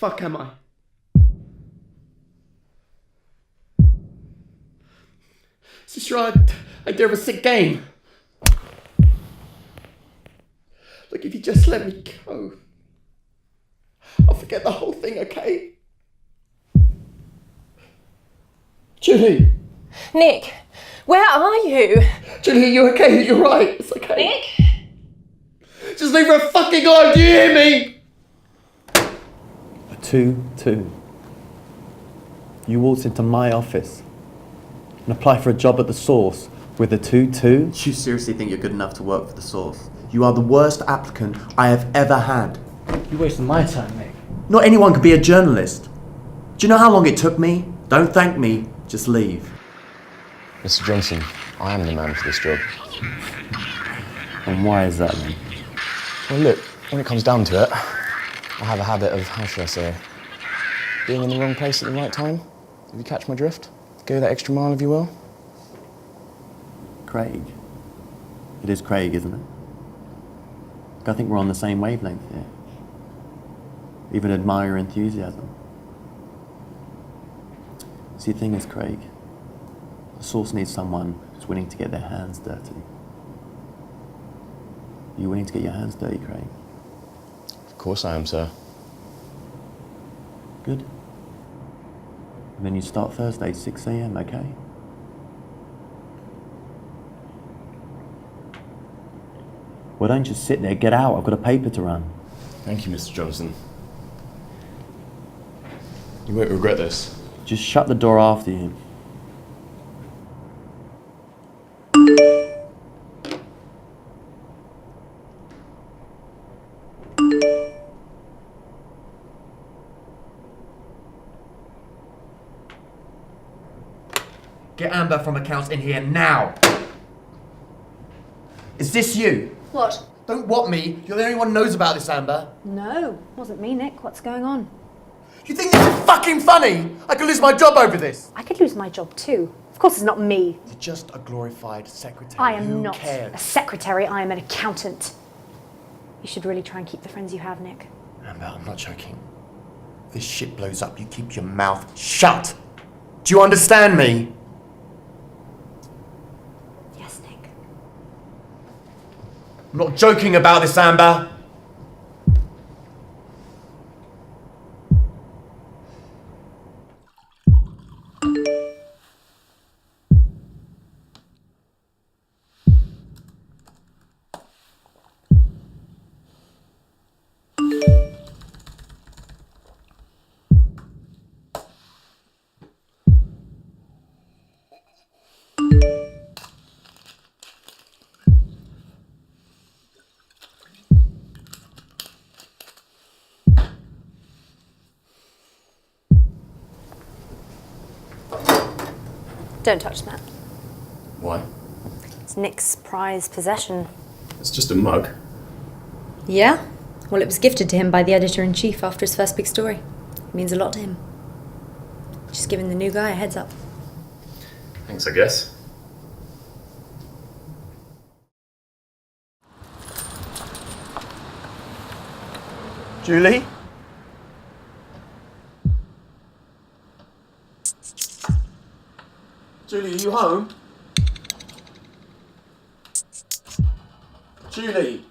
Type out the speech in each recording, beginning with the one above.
fuck am I? Is this your idea of a sick game? Look, if you just let me go, I'll forget the whole thing, okay? Julie! Nick, where are you? Julie, you okay? You're right, it's okay. Nick? Just leave her fucking alone, do you hear me? A 2-2. You walked into my office and applied for a job at the Source with a 2-2? You seriously think you're good enough to work for the Source? You are the worst applicant I have ever had. You're wasting my time, Nick. Not anyone could be a journalist. Do you know how long it took me? Don't thank me, just leave. Mr. Johnson, I am the man for this job. And why is that then? Well, look, when it comes down to it, I have a habit of, how should I say, being in the wrong place at the right time, if you catch my drift. Go that extra mile, if you will. Craig. It is Craig, isn't it? I think we're on the same wavelength here. Even admire your enthusiasm. See, the thing is, Craig, the Source needs someone who's willing to get their hands dirty. Are you willing to get your hands dirty, Craig? Of course I am, sir. Good. And then you start Thursday, 6 a.m, okay? Well, don't just sit there, get out, I've got a paper to run. Thank you, Mr. Johnson. You won't regret this. Just shut the door after you. Get Amber from accounts in here now. Is this you? What? Don't what me. You're the only one who knows about this, Amber. No, wasn't me, Nick. What's going on? You think this is fucking funny? I could lose my job over this. I could lose my job too. Of course it's not me. You're just a glorified secretary. I am Who not cares? a secretary, I am an accountant. You should really try and keep the friends you have, Nick. Amber, I'm not joking. If this shit blows up, you keep your mouth shut. Do you understand me? Yes, Nick. I'm not joking about this, Amber. Don't touch that. Why? It's Nick's prized possession. It's just a mug. Yeah? Well, it was gifted to him by the editor-in-chief after his first big story. It means a lot to him. Just giving the new guy a heads up. Thanks, I guess. Julie? Julie, are you home? Julie?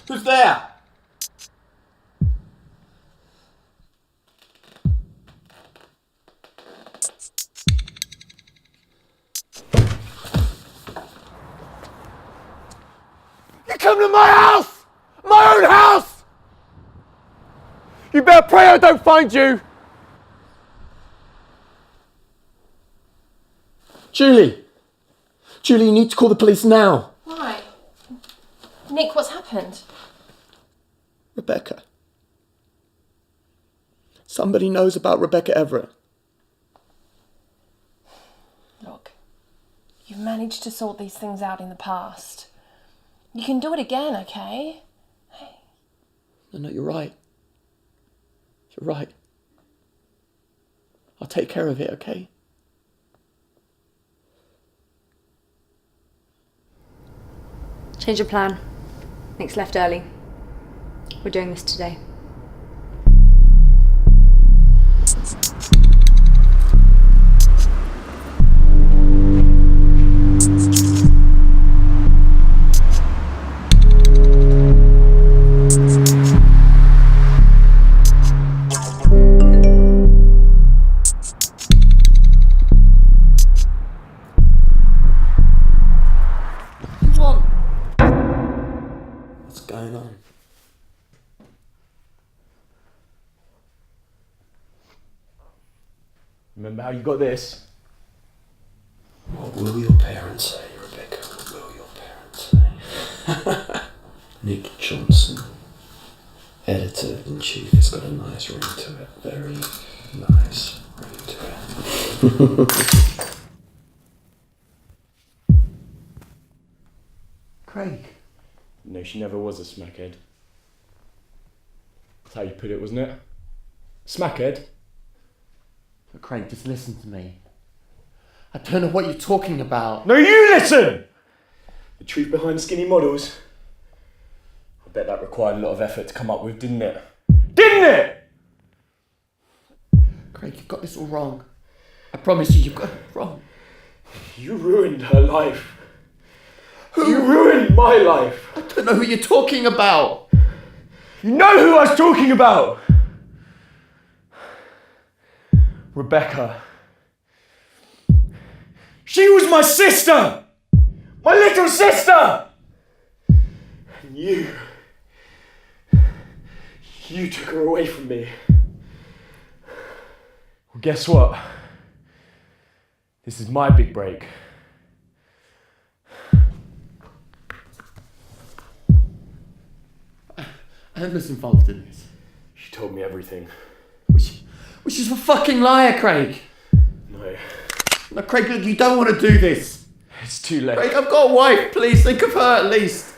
Who's there? You come to my house! My own house! You better pray I don't find you! Julie! Julie, you need to call the police now. Why? Nick, what's happened? Rebecca. Somebody knows about Rebecca Everett. Look, you've managed to sort these things out in the past. You can do it again, okay? Hey. No, you're right. You're right. I'll take care of it, okay? Change of plan. Nick's left early. We're doing this today. What's going on? Remember how you got this? What will your parents say, Rebecca? What will your parents say? Nick Johnson, editor-in-chief, has got a nice ring to it. Very nice ring to it. Craig. No, she never was a smackhead. That's how you put it, wasn't it? Smackhead? But Craig, just listen to me. I don't know what you're talking about. No, you listen! The truth behind skinny models. I bet that required a lot of effort to come up with, didn't it? Didn't it? Craig, you've got this all wrong. I promise you've got it wrong. You ruined her life. You ruined my life. I don't know who you're talking about. You know who I was talking about? Rebecca. She was my sister! My little sister! And you took her away from me. Well, guess what? This is my big break. I was involved in this. She told me everything. Which is a fucking liar, Craig. No. No, Craig, look, you don't want to do this. It's too late. Craig, I've got a wife. Please think of her at least.